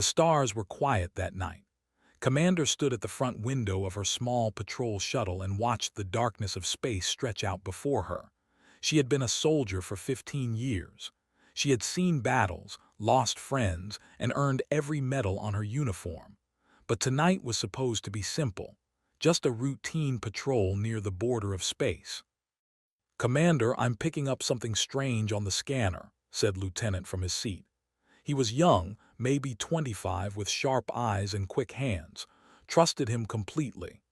The stars were quiet that night. Commander stood at the front window of her small patrol shuttle and watched the darkness of space stretch out before her. She had been a soldier for 15 years. She had seen battles, lost friends, and earned every medal on her uniform. But tonight was supposed to be simple, just a routine patrol near the border of space. "Commander, I'm picking up something strange on the scanner," said Lieutenant from his seat. He was young, maybe 25, with sharp eyes and quick hands. Trusted him completely.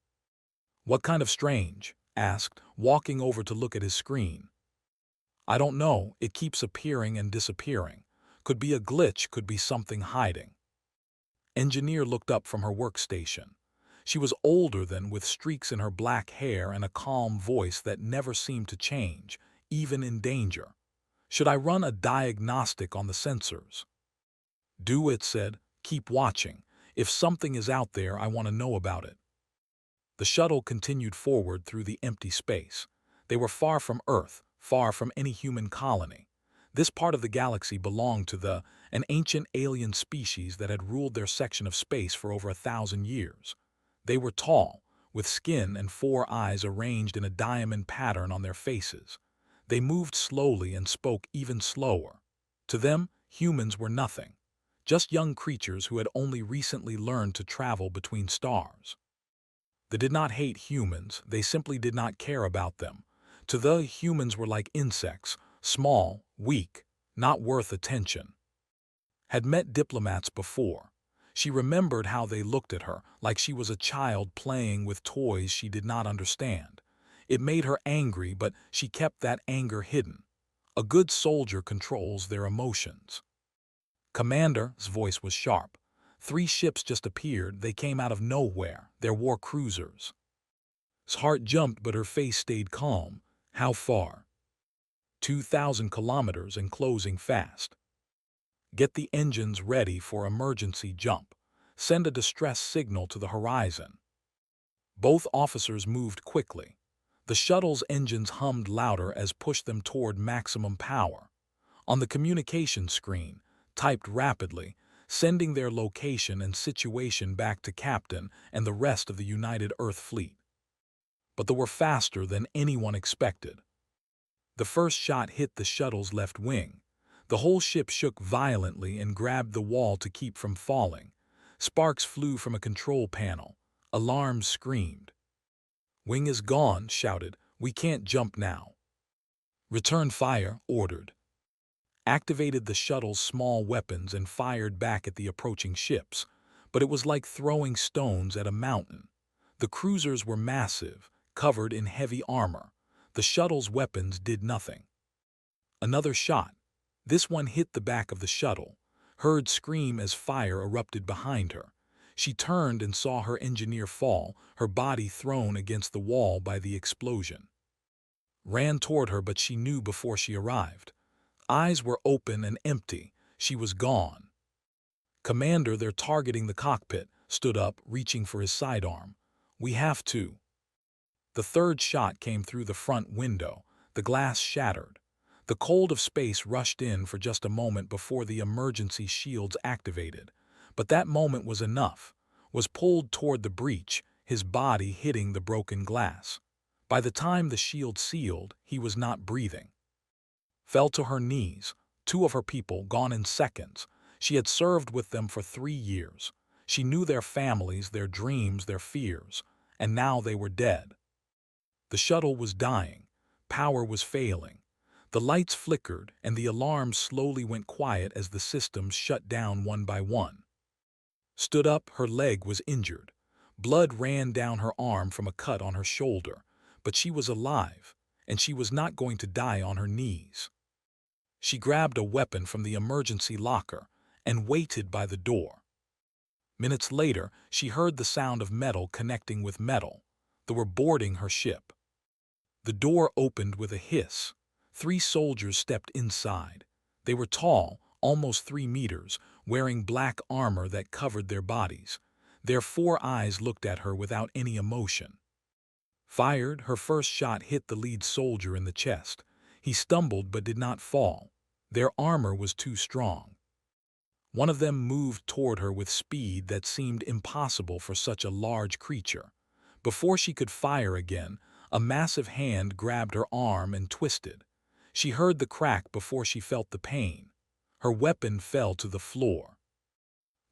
"What kind of strange?" asked, walking over to look at his screen. "I don't know, it keeps appearing and disappearing. Could be a glitch, could be something hiding." Engineer looked up from her workstation. She was older than, with streaks in her black hair and a calm voice that never seemed to change, even in danger. "Should I run a diagnostic on the sensors?" "Do it," said. "Keep watching. If something is out there, I want to know about it." The shuttle continued forward through the empty space. They were far from Earth, far from any human colony. This part of the galaxy belonged to an ancient alien species that had ruled their section of space for over 1,000 years. They were tall, with skin and 4 eyes arranged in a diamond pattern on their faces. They moved slowly and spoke even slower. To them, humans were nothing. Just young creatures who had only recently learned to travel between stars. They did not hate humans, they simply did not care about them. To the humans were like insects, small, weak, not worth attention. Had met diplomats before. She remembered how they looked at her, like she was a child playing with toys she did not understand. It made her angry, but she kept that anger hidden. A good soldier controls their emotions. "Commander's" voice was sharp. "3 ships just appeared, they came out of nowhere, they're war cruisers." His heart jumped, but her face stayed calm. "How far?" 2,000 kilometers and closing fast." "Get the engines ready for emergency jump. Send a distress signal to the horizon." Both officers moved quickly. The shuttle's engines hummed louder as pushed them toward maximum power. On the communication screen, typed rapidly, sending their location and situation back to Captain and the rest of the United Earth Fleet. But they were faster than anyone expected. The first shot hit the shuttle's left wing. The whole ship shook violently and grabbed the wall to keep from falling. Sparks flew from a control panel. Alarms screamed. "Wing is gone," shouted. "We can't jump now." "Return fire," ordered. Activated the shuttle's small weapons and fired back at the approaching ships, but it was like throwing stones at a mountain. The cruisers were massive, covered in heavy armor. The shuttle's weapons did nothing. Another shot. This one hit the back of the shuttle. Heard scream as fire erupted behind her. She turned and saw her engineer fall, her body thrown against the wall by the explosion. Ran toward her, but she knew before she arrived. Eyes were open and empty. She was gone. "Commander, they're targeting the cockpit," stood up, reaching for his sidearm. "We have to." The third shot came through the front window. The glass shattered. The cold of space rushed in for just a moment before the emergency shields activated. But that moment was enough. Was pulled toward the breach, his body hitting the broken glass. By the time the shield sealed, he was not breathing. Fell to her knees. 2 of her people gone in seconds. She had served with them for 3 years. She knew their families, their dreams, their fears, and now they were dead. The shuttle was dying. Power was failing. The lights flickered, and the alarms slowly went quiet as the systems shut down one by one. Stood up, her leg was injured. Blood ran down her arm from a cut on her shoulder, but she was alive, and she was not going to die on her knees. She grabbed a weapon from the emergency locker and waited by the door. Minutes later, she heard the sound of metal connecting with metal. They were boarding her ship. The door opened with a hiss. 3 soldiers stepped inside. They were tall, almost 3 meters, wearing black armor that covered their bodies. Their 4 eyes looked at her without any emotion. Fired, her first shot hit the lead soldier in the chest. He stumbled but did not fall. Their armor was too strong. One of them moved toward her with speed that seemed impossible for such a large creature. Before she could fire again, a massive hand grabbed her arm and twisted. She heard the crack before she felt the pain. Her weapon fell to the floor.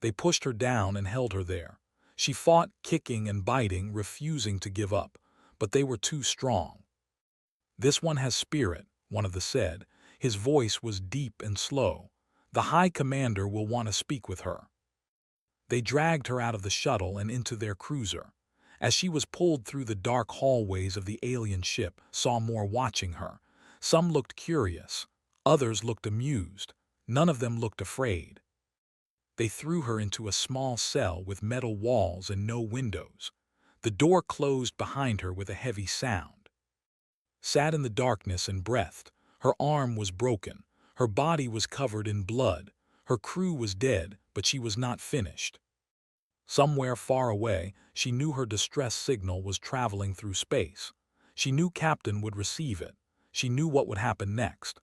They pushed her down and held her there. She fought, kicking and biting, refusing to give up, but they were too strong. "This one has spirit," one of them said. His voice was deep and slow. "The High Commander will want to speak with her." They dragged her out of the shuttle and into their cruiser. As she was pulled through the dark hallways of the alien ship, saw more watching her. Some looked curious. Others looked amused. None of them looked afraid. They threw her into a small cell with metal walls and no windows. The door closed behind her with a heavy sound. Sat in the darkness and breathed. Her arm was broken. Her body was covered in blood. Her crew was dead, but she was not finished. Somewhere far away, she knew her distress signal was traveling through space. She knew Captain would receive it. She knew what would happen next.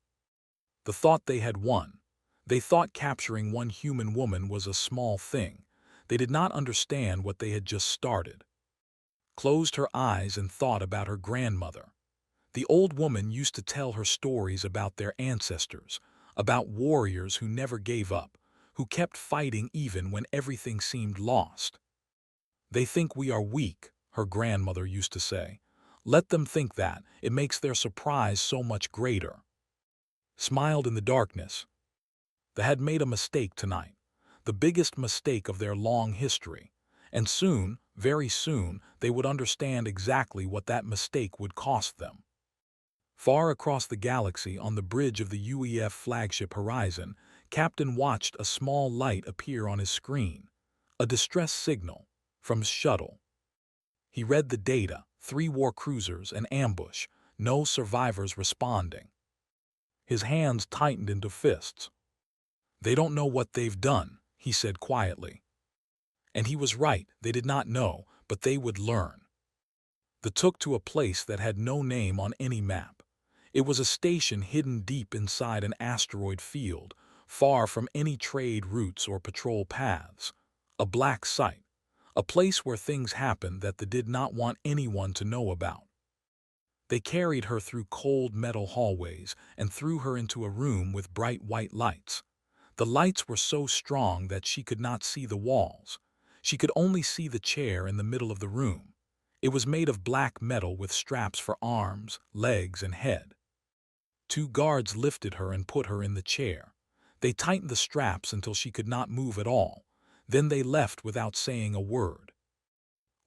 The thought they had won. They thought capturing one human woman was a small thing. They did not understand what they had just started. Closed her eyes and thought about her grandmother. The old woman used to tell her stories about their ancestors, about warriors who never gave up, who kept fighting even when everything seemed lost. "They think we are weak," her grandmother used to say. "Let them think that. It makes their surprise so much greater." Smiled in the darkness. They had made a mistake tonight, the biggest mistake of their long history. And soon, very soon, they would understand exactly what that mistake would cost them. Far across the galaxy, on the bridge of the UEF flagship Horizon, Captain watched a small light appear on his screen. A distress signal from his shuttle. He read the data: 3 war cruisers, an ambush, no survivors responding. His hands tightened into fists. "They don't know what they've done," he said quietly. And he was right, they did not know, but they would learn. They took to a place that had no name on any map. It was a station hidden deep inside an asteroid field, far from any trade routes or patrol paths. A black site. A place where things happened that they did not want anyone to know about. They carried her through cold metal hallways and threw her into a room with bright white lights. The lights were so strong that she could not see the walls. She could only see the chair in the middle of the room. It was made of black metal with straps for arms, legs, and head. 2 guards lifted her and put her in the chair. They tightened the straps until she could not move at all. Then they left without saying a word.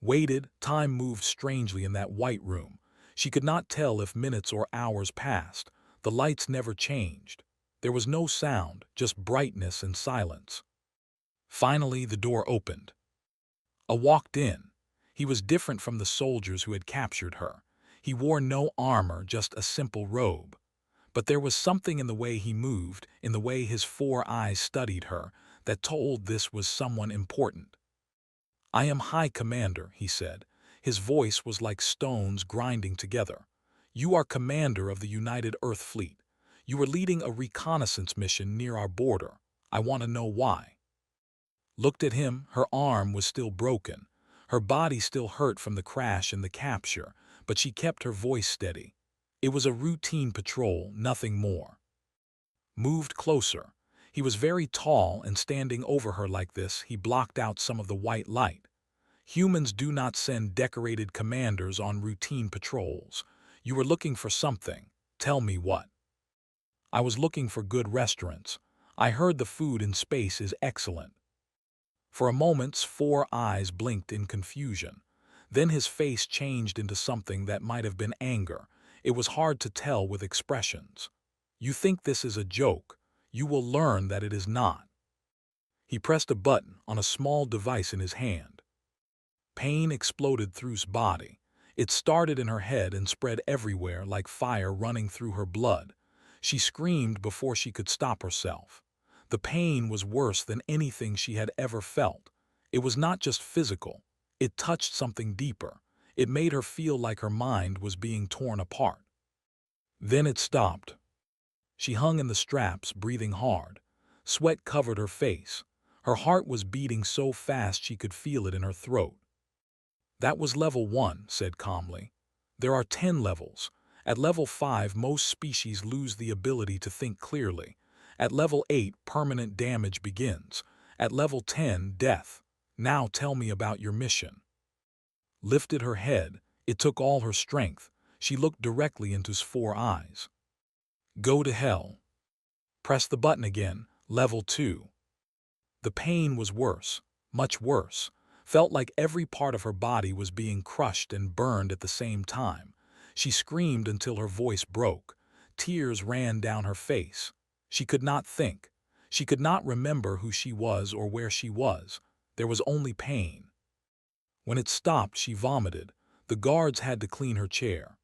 Waited. Time moved strangely in that white room. She could not tell if minutes or hours passed. The lights never changed. There was no sound, just brightness and silence. Finally, the door opened. A walked in. He was different from the soldiers who had captured her. He wore no armor, just a simple robe. But there was something in the way he moved, in the way his 4 eyes studied her, that told this was someone important. "I am High Commander," he said. His voice was like stones grinding together. "You are commander of the United Earth Fleet. You are leading a reconnaissance mission near our border. I want to know why." Looked at him. Her arm was still broken. Her body still hurt from the crash and the capture, but she kept her voice steady. It was a routine patrol, nothing more. Moved closer. He was very tall, and standing over her like this, he blocked out some of the white light. "Humans do not send decorated commanders on routine patrols. You were looking for something. Tell me what." "I was looking for good restaurants. I heard the food in space is excellent." For a moment, 4 eyes blinked in confusion. Then his face changed into something that might have been anger. It was hard to tell with expressions. "You think this is a joke. You will learn that it is not." He pressed a button on a small device in his hand. Pain exploded through his body. It started in her head and spread everywhere like fire running through her blood. She screamed before she could stop herself. The pain was worse than anything she had ever felt. It was not just physical. It touched something deeper. It made her feel like her mind was being torn apart. Then it stopped. She hung in the straps, breathing hard. Sweat covered her face. Her heart was beating so fast she could feel it in her throat. "That was level 1, said calmly. "There are 10 levels. At level 5, most species lose the ability to think clearly. At level 8, permanent damage begins. At level 10, death. Now tell me about your mission." Lifted her head. It took all her strength. She looked directly into his 4 eyes. "Go to hell." Press the button again. Level 2. The pain was worse, much worse. Felt like every part of her body was being crushed and burned at the same time. She screamed until her voice broke. Tears ran down her face. She could not think. She could not remember who she was or where she was. There was only pain. When it stopped, she vomited. The guards had to clean her chair.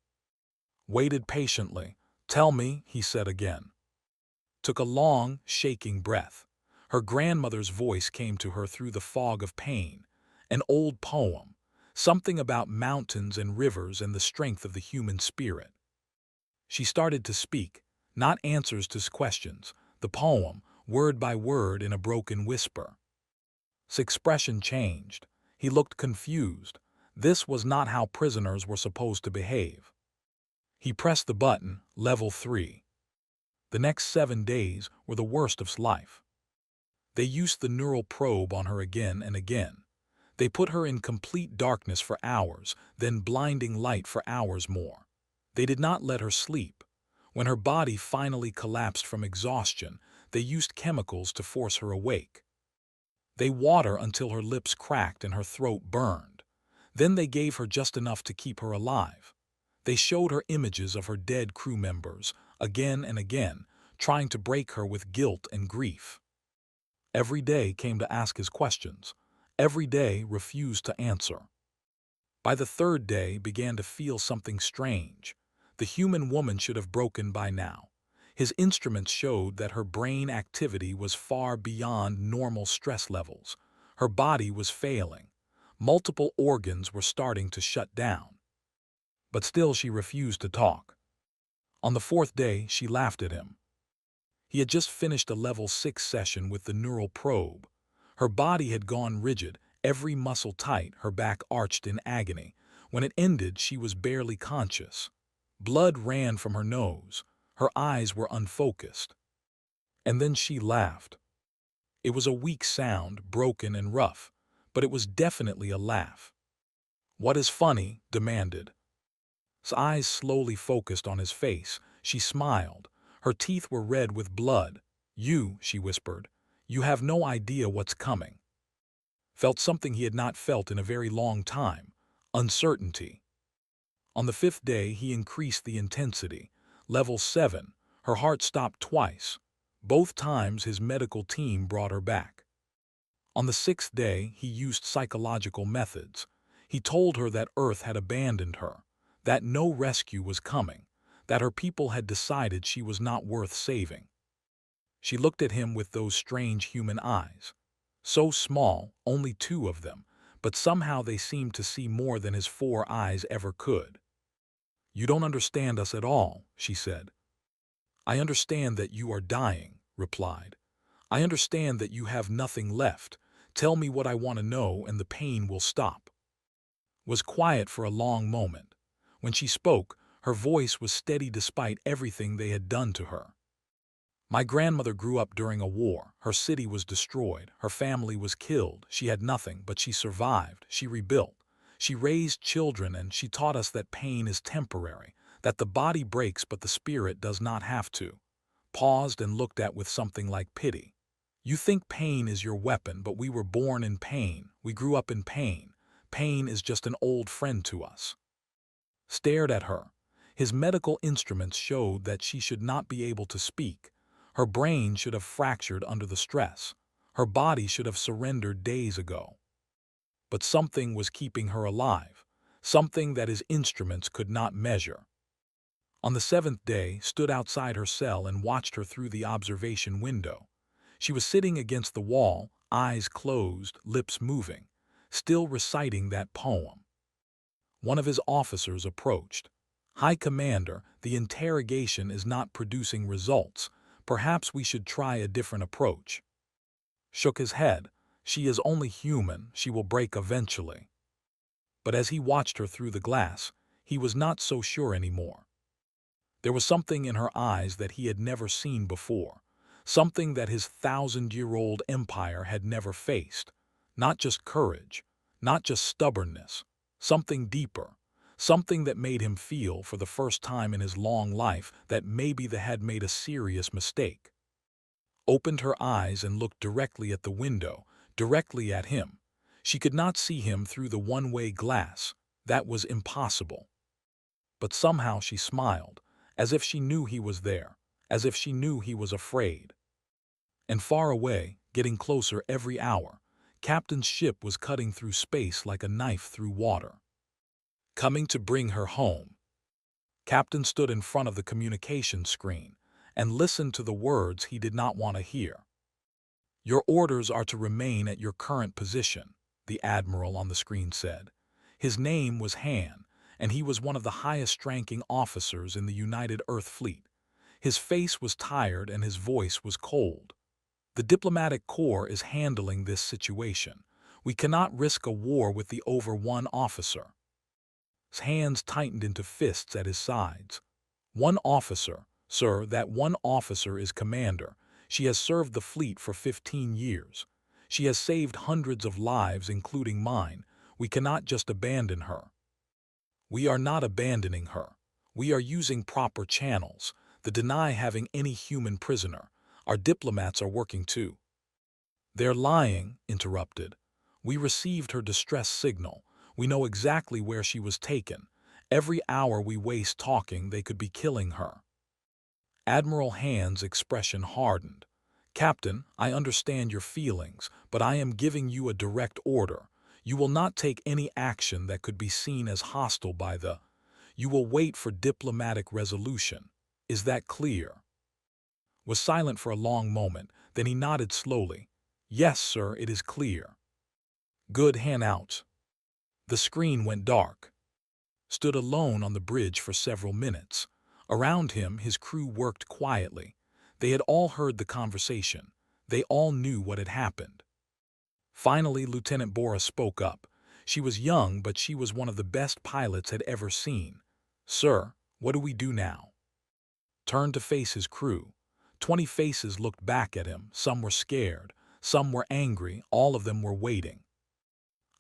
Waited patiently. "Tell me," he said again. Took a long, shaking breath. Her grandmother's voice came to her through the fog of pain. An old poem. Something about mountains and rivers and the strength of the human spirit. She started to speak, not answers to questions. The poem, word by word in a broken whisper. His expression changed. He looked confused. This was not how prisoners were supposed to behave. He pressed the button, level 3. The next 7 days were the worst of his life. They used the neural probe on her again and again. They put her in complete darkness for hours, then blinding light for hours more. They did not let her sleep. When her body finally collapsed from exhaustion, they used chemicals to force her awake. They water until her lips cracked and her throat burned. Then they gave her just enough to keep her alive. They showed her images of her dead crew members, again and again, trying to break her with guilt and grief. Every day came to ask his questions. Every day refused to answer. By the 3rd day began to feel something strange. The human woman should have broken by now. His instruments showed that her brain activity was far beyond normal stress levels. Her body was failing. Multiple organs were starting to shut down. But still she refused to talk. On the 4th day, she laughed at him. He had just finished a level 6 session with the neural probe. Her body had gone rigid, every muscle tight, her back arched in agony. When it ended, she was barely conscious. Blood ran from her nose. Her eyes were unfocused. And then she laughed. It was a weak sound, broken and rough, but it was definitely a laugh. "What is funny?" demanded. His eyes slowly focused on his face. She smiled. Her teeth were red with blood. "You," she whispered, "you have no idea what's coming." Felt something he had not felt in a very long time. Uncertainty. On the 5th day, he increased the intensity. Level 7. Her heart stopped twice. Both times his medical team brought her back. On the 6th day, he used psychological methods. He told her that Earth had abandoned her, that no rescue was coming, that her people had decided she was not worth saving. She looked at him with those strange human eyes. So small, only 2 of them, but somehow they seemed to see more than his 4 eyes ever could. "You don't understand us at all," she said. "I understand that you are dying," replied. "I understand that you have nothing left. Tell me what I want to know and the pain will stop." Was quiet for a long moment. When she spoke, her voice was steady despite everything they had done to her. "My grandmother grew up during a war. Her city was destroyed. Her family was killed. She had nothing, but she survived. She rebuilt. She raised children, and she taught us that pain is temporary, that the body breaks but the spirit does not have to." Paused and looked at with something like pity. "You think pain is your weapon, but we were born in pain. We grew up in pain. Pain is just an old friend to us." Stared at her. His medical instruments showed that she should not be able to speak. Her brain should have fractured under the stress. Her body should have surrendered days ago. But something was keeping her alive, something that his instruments could not measure. On the 7th day, stood outside her cell and watched her through the observation window. She was sitting against the wall, eyes closed, lips moving, still reciting that poem. One of his officers approached. "High Commander, the interrogation is not producing results. Perhaps we should try a different approach. Shook his head. She is only human, she will break eventually. But as he watched her through the glass, he was not so sure anymore. There was something in her eyes that he had never seen before, something that his thousand-year-old empire had never faced. Not just courage, not just stubbornness, something deeper, something that made him feel for the first time in his long life that maybe they had made a serious mistake. Opened her eyes and looked directly at the window, directly at him. She could not see him through the one-way glass. That was impossible. But somehow she smiled, as if she knew he was there, as if she knew he was afraid. And far away, getting closer every hour, Captain's ship was cutting through space like a knife through water. Coming to bring her home. Captain stood in front of the communication screen and listened to the words he did not want to hear. "Your orders are to remain at your current position," the admiral on the screen said. His name was Han, and he was one of the highest-ranking officers in the United Earth Fleet. His face was tired and his voice was cold. "The diplomatic corps is handling this situation. We cannot risk a war with the over one officer." His hands tightened into fists at his sides. "One officer, sir, that one officer is commander. She has served the fleet for 15 years. She has saved hundreds of lives, including mine. We cannot just abandon her." "We are not abandoning her. We are using proper channels, to deny having any human prisoner. Our diplomats are working too." "They're lying," interrupted. "We received her distress signal. We know exactly where she was taken. Every hour we waste talking, they could be killing her." Admiral Hand's expression hardened. "Captain, I understand your feelings, but I am giving you a direct order. You will not take any action that could be seen as hostile by the... You will wait for diplomatic resolution. Is that clear?" Was silent for a long moment, then he nodded slowly. "Yes, sir, it is clear." "Good, hand out." The screen went dark. Stood alone on the bridge for several minutes. Around him, his crew worked quietly. They had all heard the conversation. They all knew what had happened. Finally, Lieutenant Bora spoke up. She was young, but she was one of the best pilots had ever seen. "Sir, what do we do now?" Turned to face his crew. 20 faces looked back at him. Some were scared. Some were angry. All of them were waiting.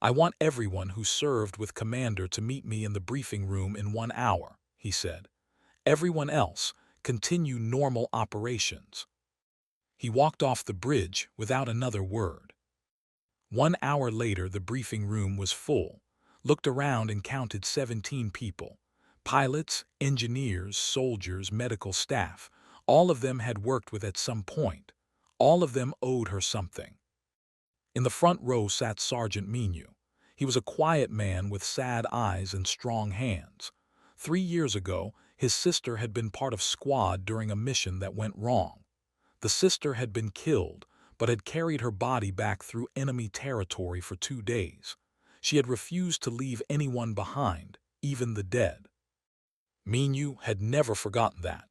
"I want everyone who served with Commander to meet me in the briefing room in 1 hour," he said. "Everyone else, continue normal operations." He walked off the bridge without another word. 1 hour later, the briefing room was full. Looked around and counted 17 people. Pilots, engineers, soldiers, medical staff. All of them had worked with at some point. All of them owed her something. In the front row sat Sergeant Minu. He was a quiet man with sad eyes and strong hands. 3 years ago, his sister had been part of squad during a mission that went wrong. The sister had been killed, but had carried her body back through enemy territory for 2 days. She had refused to leave anyone behind, even the dead. Minu had never forgotten that.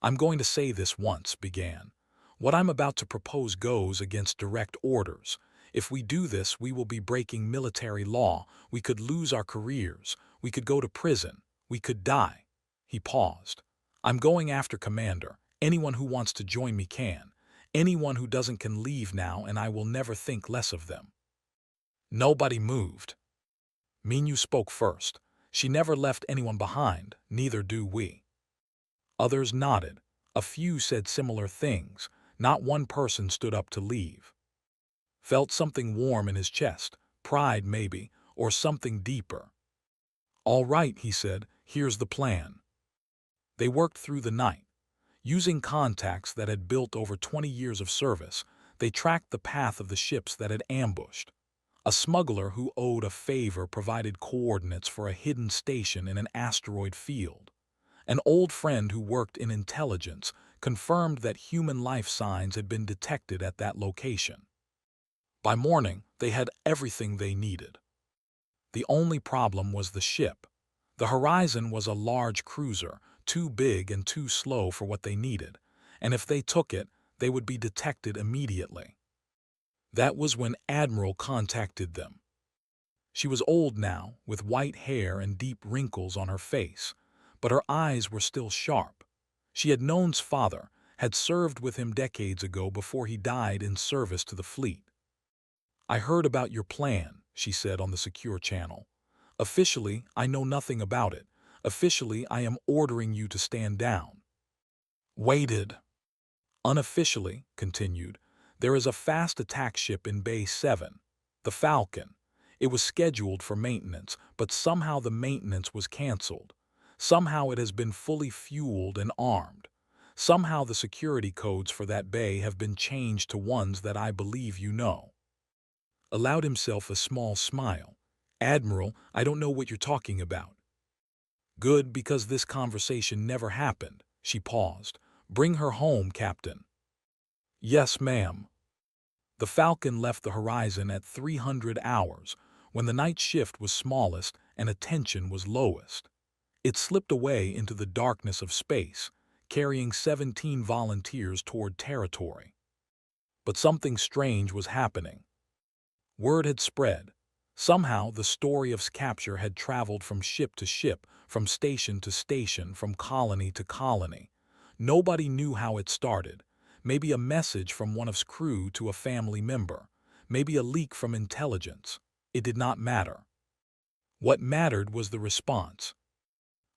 "I'm going to say this once," began. "What I'm about to propose goes against direct orders. If we do this, we will be breaking military law. We could lose our careers. We could go to prison. We could die." He paused. "I'm going after Commander. Anyone who wants to join me can. Anyone who doesn't can leave now, and I will never think less of them." Nobody moved. Minu spoke first. "She never left anyone behind, neither do we." Others nodded. A few said similar things. Not one person stood up to leave. Felt something warm in his chest, pride maybe, or something deeper. "All right," he said, "here's the plan." They worked through the night. Using contacts that had built over 20 years of service, they tracked the path of the ships that had ambushed. A smuggler who owed a favor provided coordinates for a hidden station in an asteroid field. An old friend who worked in intelligence confirmed that human life signs had been detected at that location. By morning, they had everything they needed. The only problem was the ship. The Horizon was a large cruiser, too big and too slow for what they needed, and if they took it, they would be detected immediately. That was when Admiral contacted them. She was old now, with white hair and deep wrinkles on her face, but her eyes were still sharp. She had known's father, had served with him decades ago before he died in service to the fleet. "I heard about your plan," she said on the secure channel. "Officially, I know nothing about it. Officially, I am ordering you to stand down." Waited. "Unofficially," continued, "there is a fast attack ship in Bay 7, the Falcon. It was scheduled for maintenance, but somehow the maintenance was canceled. Somehow it has been fully fueled and armed. Somehow the security codes for that bay have been changed to ones that I believe you know." Allowed himself a small smile. "Admiral, I don't know what you're talking about." "Good, because this conversation never happened." She paused. "Bring her home, Captain." "Yes, ma'am." The Falcon left the horizon at 300 hours, when the night shift was smallest and attention was lowest. It slipped away into the darkness of space, carrying 17 volunteers toward territory. But something strange was happening. Word had spread. Somehow the story of capture had traveled from ship to ship, from station to station, from colony to colony. Nobody knew how it started. Maybe a message from one of his crew to a family member. Maybe a leak from intelligence. It did not matter. What mattered was the response.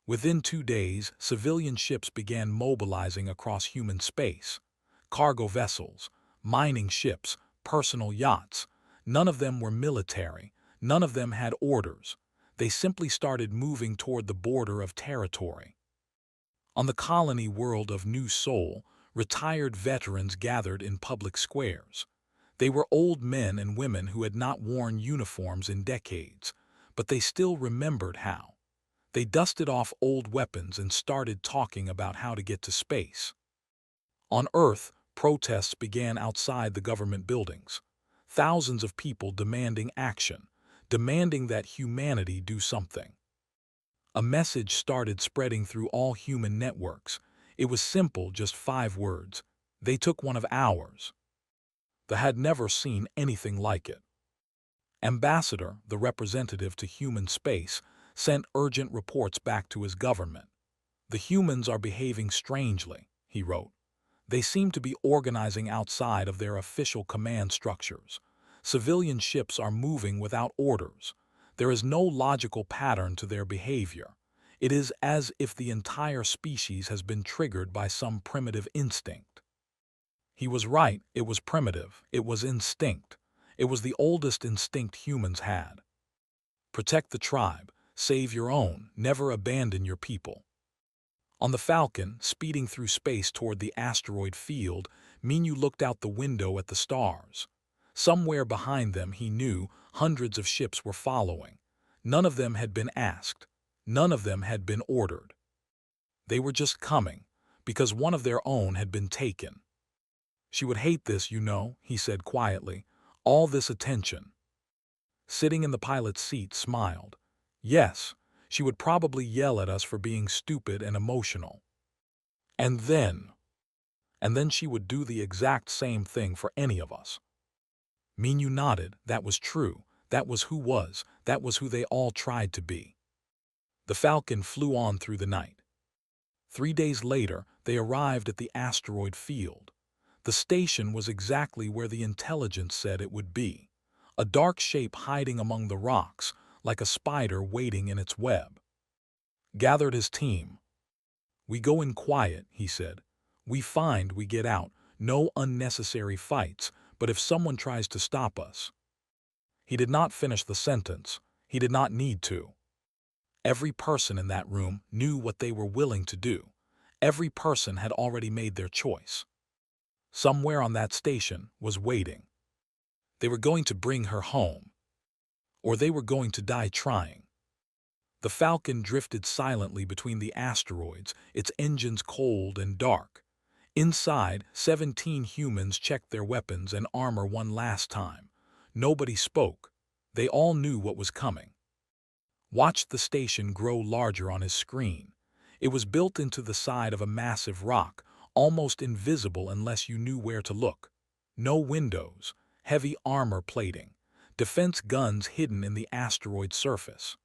Within 2 days, civilian ships began mobilizing across human space. Cargo vessels, mining ships, personal yachts. None of them were military. None of them had orders. They simply started moving toward the border of territory. On the colony world of New Seoul, retired veterans gathered in public squares. They were old men and women who had not worn uniforms in decades, but they still remembered how. They dusted off old weapons and started talking about how to get to space. On Earth, protests began outside the government buildings. Thousands of people demanding action, demanding that humanity do something. A message started spreading through all human networks. It was simple, just 5 words. They took one of ours. They had never seen anything like it. Ambassador, the representative to human space, sent urgent reports back to his government. "The humans are behaving strangely," he wrote. "They seem to be organizing outside of their official command structures. Civilian ships are moving without orders. There is no logical pattern to their behavior. It is as if the entire species has been triggered by some primitive instinct." He was right. It was primitive. It was instinct. It was the oldest instinct humans had. Protect the tribe. Save your own. Never abandon your people. On the Falcon, speeding through space toward the asteroid field, Minyu looked out the window at the stars. Somewhere behind them, he knew, hundreds of ships were following. None of them had been asked. None of them had been ordered. They were just coming, because one of their own had been taken. "She would hate this, you know," he said quietly. "All this attention." Sitting in the pilot's seat, smiled. "Yes, she would probably yell at us for being stupid and emotional. And then she would do the exact same thing for any of us." Minyu nodded. That was true. That was who they all tried to be. The Falcon flew on through the night. 3 days later, they arrived at the asteroid field. The station was exactly where the intelligence said it would be. A dark shape hiding among the rocks, like a spider waiting in its web. Gathered his team. "We go in quiet," he said. "We find we get out. No unnecessary fights, but if someone tries to stop us." He did not finish the sentence. He did not need to. Every person in that room knew what they were willing to do. Every person had already made their choice. Somewhere on that station was waiting. They were going to bring her home. Or they were going to die trying. The Falcon drifted silently between the asteroids, its engines cold and dark. Inside, 17 humans checked their weapons and armor one last time. Nobody spoke. They all knew what was coming. Watched the station grow larger on his screen. It was built into the side of a massive rock, almost invisible unless you knew where to look. No windows, heavy armor plating, defense guns hidden in the asteroid's surface.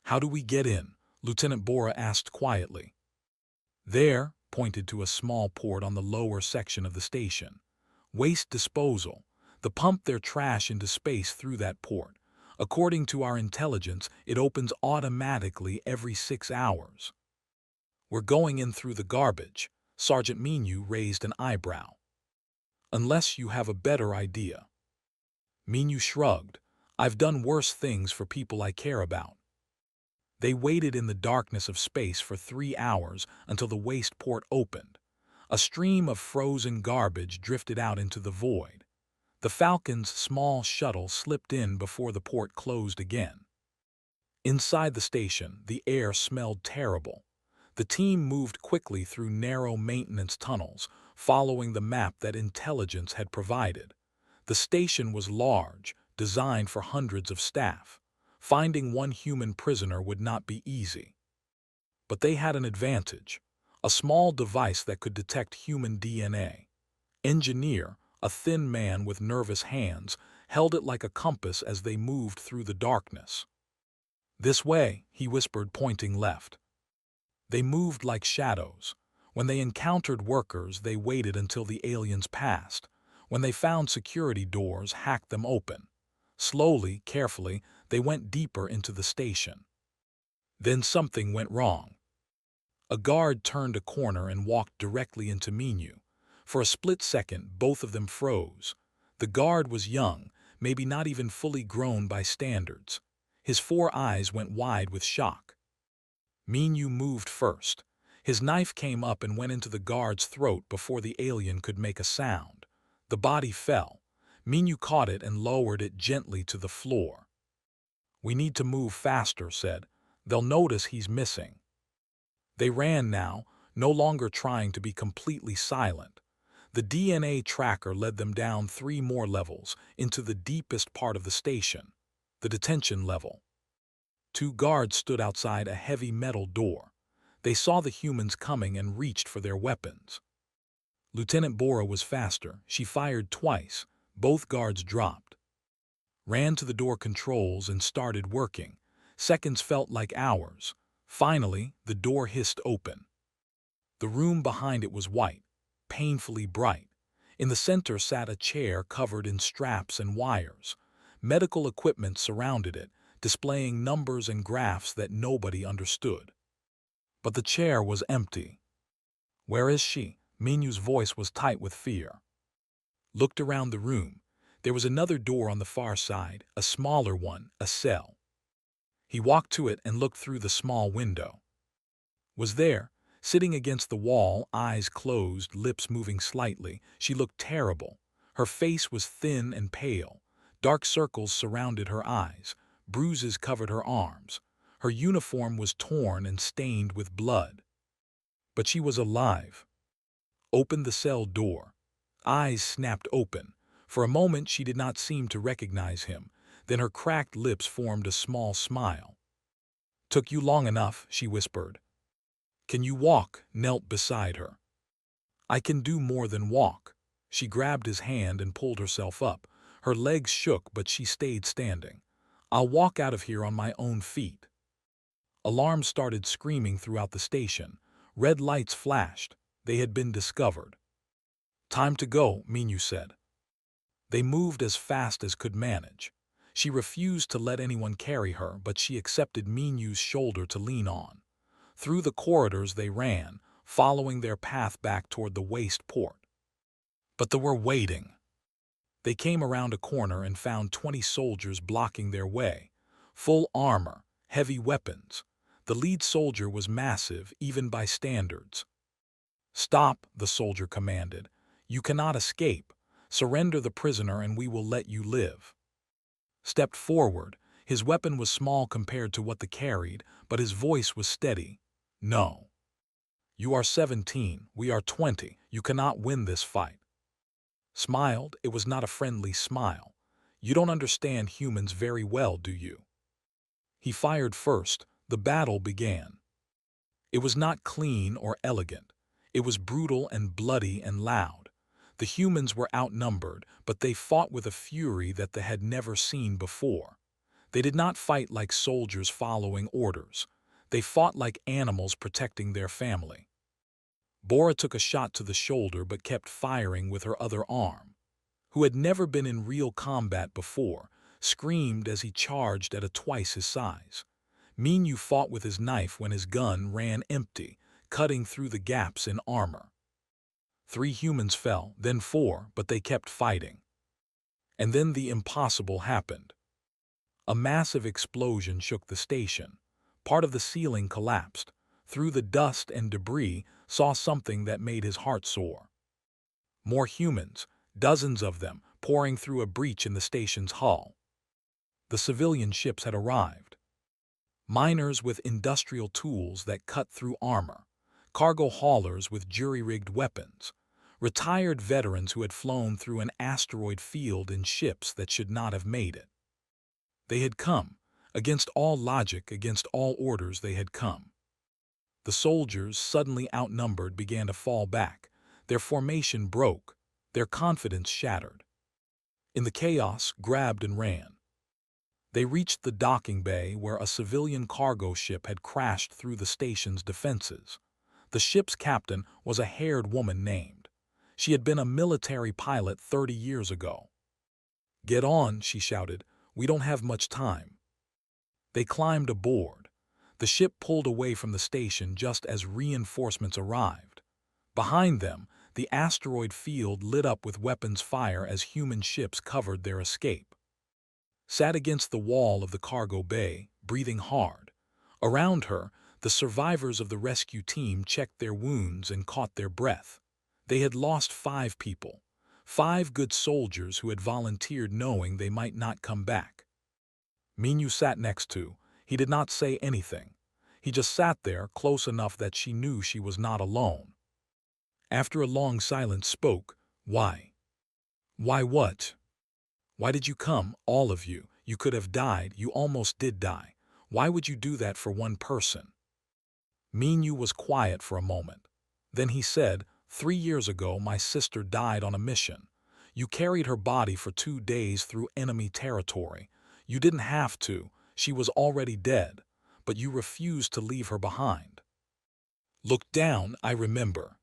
"How do we get in?" Lieutenant Bora asked quietly. "There," pointed to a small port on the lower section of the station. "Waste disposal. They pump their trash into space through that port. According to our intelligence, it opens automatically every 6 hours." "We're going in through the garbage." Sergeant Minu raised an eyebrow. "Unless you have a better idea." Minu shrugged. "I've done worse things for people I care about." They waited in the darkness of space for 3 hours until the waste port opened. A stream of frozen garbage drifted out into the void. The Falcon's small shuttle slipped in before the port closed again. Inside the station, the air smelled terrible. The team moved quickly through narrow maintenance tunnels, following the map that intelligence had provided. The station was large, designed for hundreds of staff. Finding one human prisoner would not be easy. But they had an advantage: a small device that could detect human DNA. Engineer, a thin man with nervous hands, held it like a compass as they moved through the darkness. "This way," he whispered, pointing left. They moved like shadows. When they encountered workers, they waited until the aliens passed. When they found security doors, hacked them open. Slowly, carefully, they went deeper into the station. Then something went wrong. A guard turned a corner and walked directly into Minu. For a split second, both of them froze. The guard was young, maybe not even fully grown by standards. His 4 eyes went wide with shock. Minu moved first. His knife came up and went into the guard's throat before the alien could make a sound. The body fell. Minu caught it and lowered it gently to the floor. "We need to move faster," said. "They'll notice he's missing." They ran now, no longer trying to be completely silent. The DNA tracker led them down 3 more levels into the deepest part of the station, the detention level. 2 guards stood outside a heavy metal door. They saw the humans coming and reached for their weapons. Lieutenant Bora was faster. She fired twice. Both guards dropped. Ran to the door controls and started working. Seconds felt like hours. Finally, the door hissed open. The room behind it was white, painfully bright. In the center sat a chair covered in straps and wires. Medical equipment surrounded it, displaying numbers and graphs that nobody understood. But the chair was empty. "Where is she?" Minu's voice was tight with fear. Looked around the room. There was another door on the far side, a smaller one, a cell. He walked to it and looked through the small window. Was there, sitting against the wall, eyes closed, lips moving slightly. She looked terrible. Her face was thin and pale. Dark circles surrounded her eyes. Bruises covered her arms. Her uniform was torn and stained with blood. But she was alive. Opened the cell door. Eyes snapped open. For a moment she did not seem to recognize him. Then her cracked lips formed a small smile. "Took you long enough," she whispered. "Can you walk?" Knelt beside her. "I can do more than walk." She grabbed his hand and pulled herself up. Her legs shook, but she stayed standing. "I'll walk out of here on my own feet." Alarms started screaming throughout the station. Red lights flashed. They had been discovered. "Time to go," Minu said. They moved as fast as could manage. She refused to let anyone carry her, but she accepted Minu's shoulder to lean on. Through the corridors they ran, following their path back toward the waste port. But they were waiting. They came around a corner and found 20 soldiers blocking their way. Full armor, heavy weapons. The lead soldier was massive, even by standards. "Stop," the soldier commanded. "You cannot escape. Surrender the prisoner and we will let you live." Stepped forward. His weapon was small compared to what they carried, but his voice was steady. "No. You are 17, we are 20. You cannot win this fight." Smiled. It was not a friendly smile. "You don't understand humans very well, do you?" He fired first. The battle began. It was not clean or elegant. It was brutal and bloody and loud. The humans were outnumbered, but they fought with a fury that they had never seen before. They did not fight like soldiers following orders. They fought like animals protecting their family. Bora took a shot to the shoulder but kept firing with her other arm. Who had never been in real combat before, screamed as he charged at twice his size. Minyu fought with his knife when his gun ran empty, cutting through the gaps in armor. 3 humans fell, then 4, but they kept fighting. And then the impossible happened. A massive explosion shook the station. Part of the ceiling collapsed. Through the dust and debris, saw something that made his heart soar. More humans, dozens of them, pouring through a breach in the station's hull. The civilian ships had arrived. Miners with industrial tools that cut through armor. Cargo haulers with jury-rigged weapons. Retired veterans who had flown through an asteroid field in ships that should not have made it. They had come. Against all logic, against all orders, they had come. The soldiers, suddenly outnumbered, began to fall back. Their formation broke. Their confidence shattered. In the chaos, grabbed and ran. They reached the docking bay where a civilian cargo ship had crashed through the station's defenses. The ship's captain was a haired woman named. She had been a military pilot 30 years ago. "Get on," she shouted. "We don't have much time." They climbed aboard. The ship pulled away from the station just as reinforcements arrived. Behind them, the asteroid field lit up with weapons fire as human ships covered their escape. Sat against the wall of the cargo bay, breathing hard. Around her, the survivors of the rescue team checked their wounds and caught their breath. They had lost 5 people, 5 good soldiers who had volunteered knowing they might not come back. Minyu sat next to. He did not say anything. He just sat there, close enough that she knew she was not alone. After a long silence, spoke, "Why? Why what? Why did you come, all of you? You could have died, you almost did die. Why would you do that for one person?" Minyu was quiet for a moment. Then he said, 3 years ago my sister died on a mission. You carried her body for 2 days through enemy territory. You didn't have to, she was already dead, but you refused to leave her behind. Look down, I remember.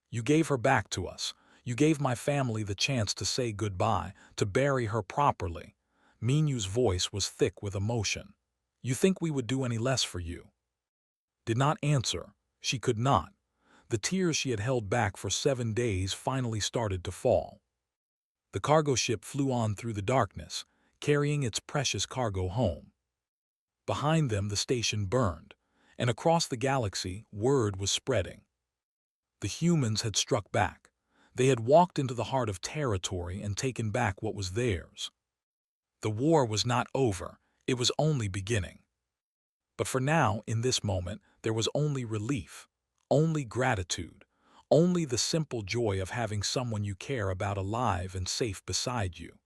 You gave her back to us. You gave my family the chance to say goodbye, to bury her properly. Minyu's voice was thick with emotion. You think we would do any less for you? Did not answer. She could not. The tears she had held back for 7 days finally started to fall. The cargo ship flew on through the darkness, carrying its precious cargo home. Behind them the station burned, and across the galaxy word was spreading. The humans had struck back. They had walked into the heart of territory and taken back what was theirs. The war was not over, it was only beginning. But for now, in this moment, there was only relief, only gratitude, only the simple joy of having someone you care about alive and safe beside you.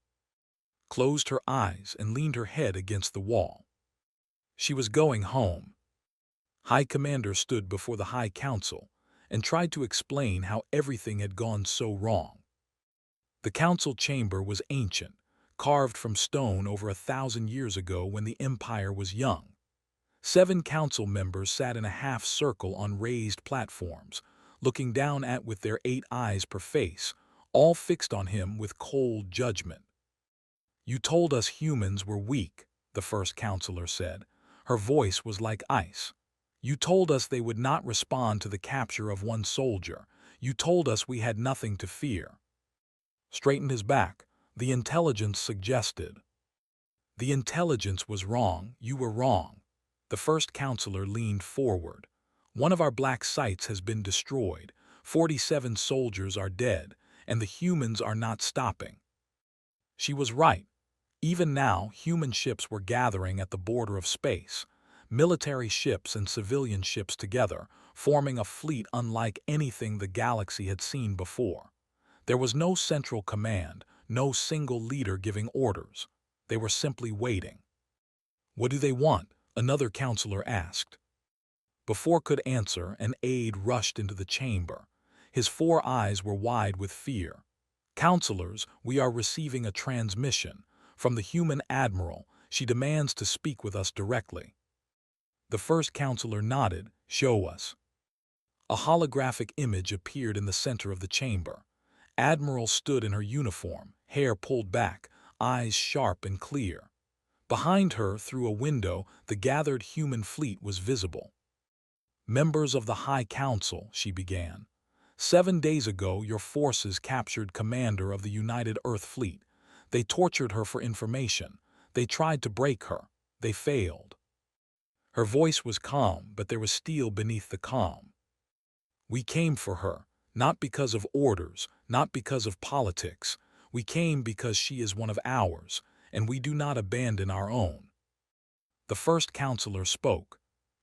Closed her eyes and leaned her head against the wall. She was going home. High Commander stood before the High Council and tried to explain how everything had gone so wrong. The council chamber was ancient, carved from stone over 1,000 years ago when the Empire was young. 7 council members sat in a half-circle on raised platforms, looking down at with their 8 eyes per face, all fixed on him with cold judgment. You told us humans were weak, the first counselor said. Her voice was like ice. You told us they would not respond to the capture of one soldier. You told us we had nothing to fear. Straightened his back. The intelligence suggested. The intelligence was wrong. You were wrong. The first counselor leaned forward. One of our black sites has been destroyed. 47 soldiers are dead, and the humans are not stopping. She was right. Even now, human ships were gathering at the border of space. Military ships and civilian ships together, forming a fleet unlike anything the galaxy had seen before. There was no central command, no single leader giving orders. They were simply waiting. What do they want? Another counselor asked. Before could answer, an aide rushed into the chamber. His 4 eyes were wide with fear. "Counselors, we are receiving a transmission. From the human admiral, she demands to speak with us directly." The first counselor nodded. "Show us." A holographic image appeared in the center of the chamber. Admiral stood in her uniform, hair pulled back, eyes sharp and clear. Behind her, through a window, the gathered human fleet was visible. "Members of the High Council," she began. "7 days ago, your forces captured commander of the United Earth Fleet. They tortured her for information. They tried to break her. They failed." Her voice was calm, but there was steel beneath the calm. "We came for her, not because of orders, not because of politics. We came because she is one of ours, and we do not abandon our own." The first counselor spoke.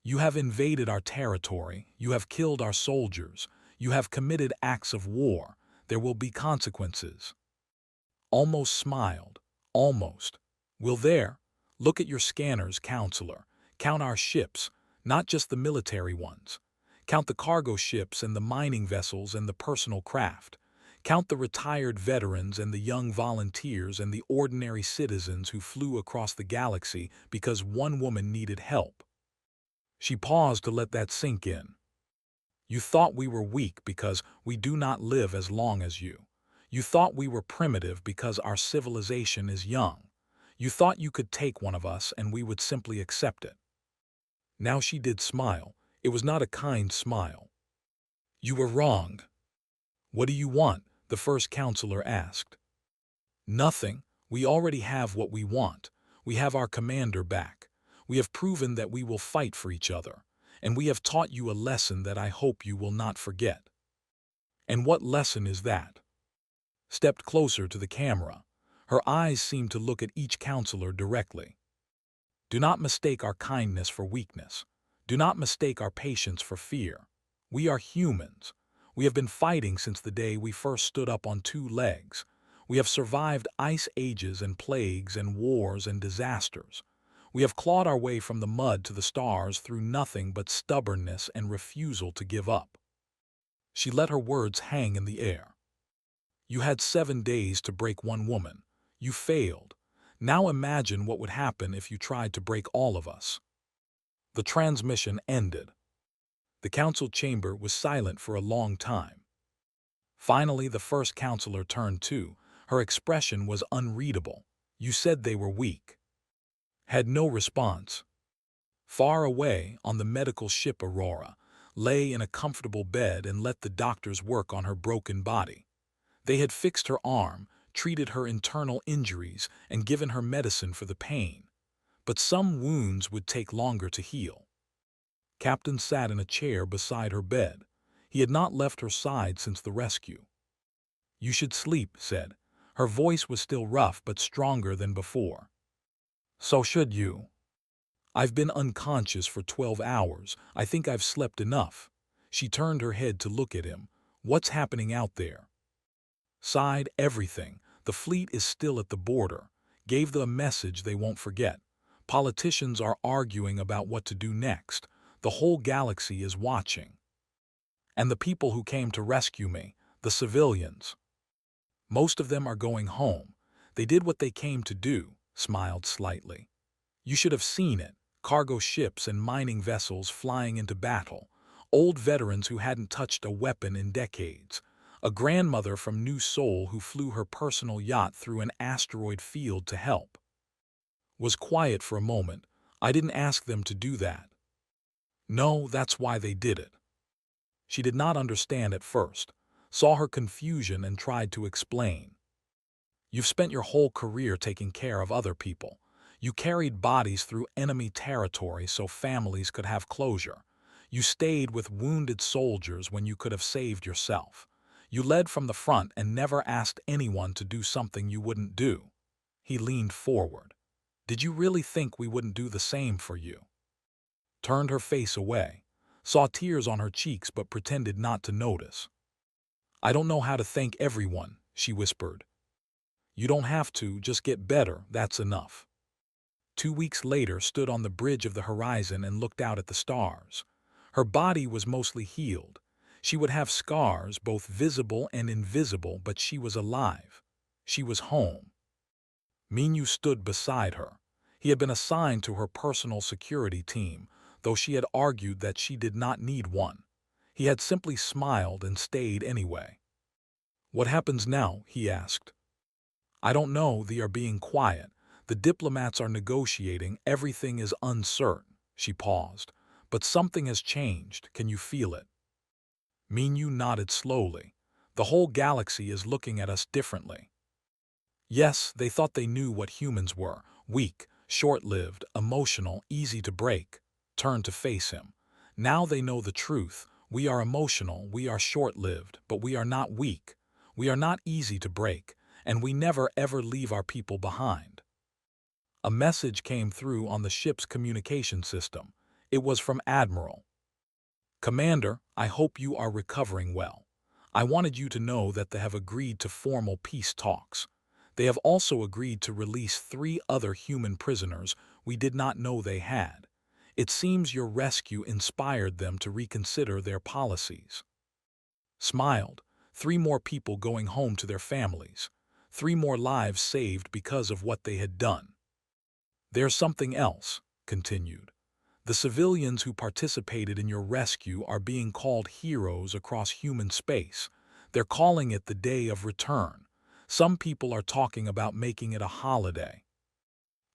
"You have invaded our territory. You have killed our soldiers. You have committed acts of war. There will be consequences." Almost smiled. "Almost. Will there? Look at your scanners, counselor. Count our ships, not just the military ones. Count the cargo ships and the mining vessels and the personal craft. Count the retired veterans and the young volunteers and the ordinary citizens who flew across the galaxy because one woman needed help." She paused to let that sink in. "You thought we were weak because we do not live as long as you. You thought we were primitive because our civilization is young. You thought you could take one of us and we would simply accept it." Now she did smile. It was not a kind smile. "You were wrong." "What do you want?" the first counselor asked. "Nothing. We already have what we want. We have our commander back. We have proven that we will fight for each other. And we have taught you a lesson that I hope you will not forget." "And what lesson is that?" Stepped closer to the camera. Her eyes seemed to look at each counselor directly. "Do not mistake our kindness for weakness. Do not mistake our patience for fear. We are humans. We have been fighting since the day we first stood up on 2 legs. We have survived ice ages and plagues and wars and disasters. We have clawed our way from the mud to the stars through nothing but stubbornness and refusal to give up." She let her words hang in the air. "You had 7 days to break one woman. You failed. Now imagine what would happen if you tried to break all of us." The transmission ended. The council chamber was silent for a long time. Finally, the first counselor turned too. Her expression was unreadable. "You said they were weak." Had no response. Far away, on the medical ship Aurora, lay in a comfortable bed and let the doctors work on her broken body. They had fixed her arm, treated her internal injuries, and given her medicine for the pain. But some wounds would take longer to heal. Captain sat in a chair beside her bed. He had not left her side since the rescue. "You should sleep," said. Her voice was still rough but stronger than before. "So should you." "I've been unconscious for 12 hours. I think I've slept enough." She turned her head to look at him. "What's happening out there?" Sighed. "Everything. The fleet is still at the border. Gave them a message they won't forget. Politicians are arguing about what to do next. The whole galaxy is watching. And the people who came to rescue me, the civilians. Most of them are going home. They did what they came to do," smiled slightly. "You should have seen it. Cargo ships and mining vessels flying into battle. Old veterans who hadn't touched a weapon in decades. A grandmother from New Seoul who flew her personal yacht through an asteroid field to help." Was quiet for a moment. "I didn't ask them to do that." "No, that's why they did it." She did not understand at first, saw her confusion and tried to explain. "You've spent your whole career taking care of other people. You carried bodies through enemy territory so families could have closure. You stayed with wounded soldiers when you could have saved yourself. You led from the front and never asked anyone to do something you wouldn't do." He leaned forward. "Did you really think we wouldn't do the same for you?" Turned her face away. Saw tears on her cheeks but pretended not to notice. "I don't know how to thank everyone," she whispered. "You don't have to, just get better, that's enough." 2 weeks later stood on the bridge of the horizon and looked out at the stars. Her body was mostly healed. She would have scars, both visible and invisible, but she was alive. She was home. Minyu stood beside her. He had been assigned to her personal security team, though she had argued that she did not need one. He had simply smiled and stayed anyway. "What happens now?" he asked. "I don't know. They are being quiet. The diplomats are negotiating. Everything is uncertain." She paused. "But something has changed. Can you feel it?" Minyu nodded slowly. "The whole galaxy is looking at us differently." Yes, they thought they knew what humans were: weak, short-lived, emotional, easy to break. Turned to face him. Now they know the truth. We are emotional, we are short-lived, but we are not weak. We are not easy to break, and we never ever leave our people behind. A message came through on the ship's communication system. It was from Admiral. "Commander, I hope you are recovering well. I wanted you to know that they have agreed to formal peace talks. They have also agreed to release 3 other human prisoners we did not know they had. It seems your rescue inspired them to reconsider their policies." Smiled. 3 more people going home to their families. 3 more lives saved because of what they had done. "There's something else," continued. "The civilians who participated in your rescue are being called heroes across human space. They're calling it the Day of Return. Some people are talking about making it a holiday."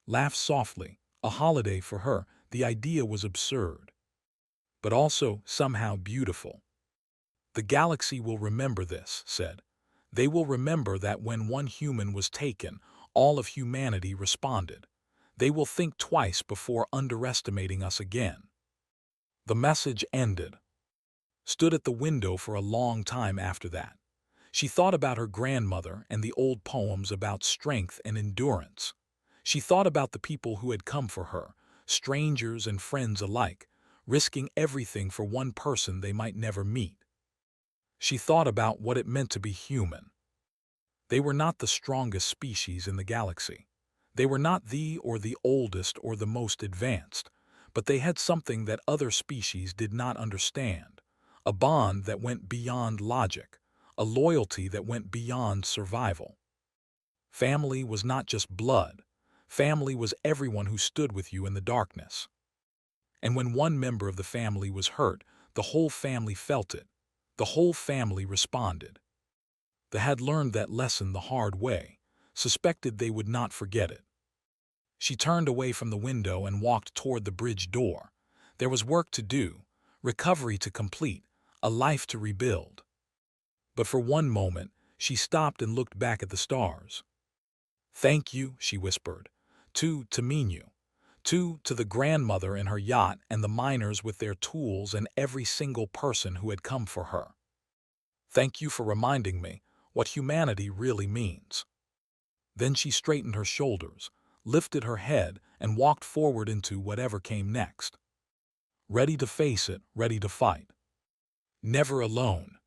Laughed softly. A holiday for her. The idea was absurd, but also somehow beautiful. "The galaxy will remember this," said. "They will remember that when one human was taken, all of humanity responded. They will think twice before underestimating us again." The message ended. Stood at the window for a long time after that. She thought about her grandmother and the old poems about strength and endurance. She thought about the people who had come for her, strangers and friends alike, risking everything for one person they might never meet. She thought about what it meant to be human. They were not the strongest species in the galaxy. They were not the oldest or the most advanced, but they had something that other species did not understand, a bond that went beyond logic, a loyalty that went beyond survival. Family was not just blood. Family was everyone who stood with you in the darkness. And when one member of the family was hurt, the whole family felt it. The whole family responded. They had learned that lesson the hard way, suspected they would not forget it. She turned away from the window and walked toward the bridge door. There was work to do, recovery to complete, a life to rebuild. But for one moment, she stopped and looked back at the stars. "Thank you," she whispered. To Minyu. To the grandmother in her yacht and the miners with their tools and every single person who had come for her. "Thank you for reminding me what humanity really means." Then she straightened her shoulders, lifted her head, and walked forward into whatever came next. Ready to face it, ready to fight. Never alone.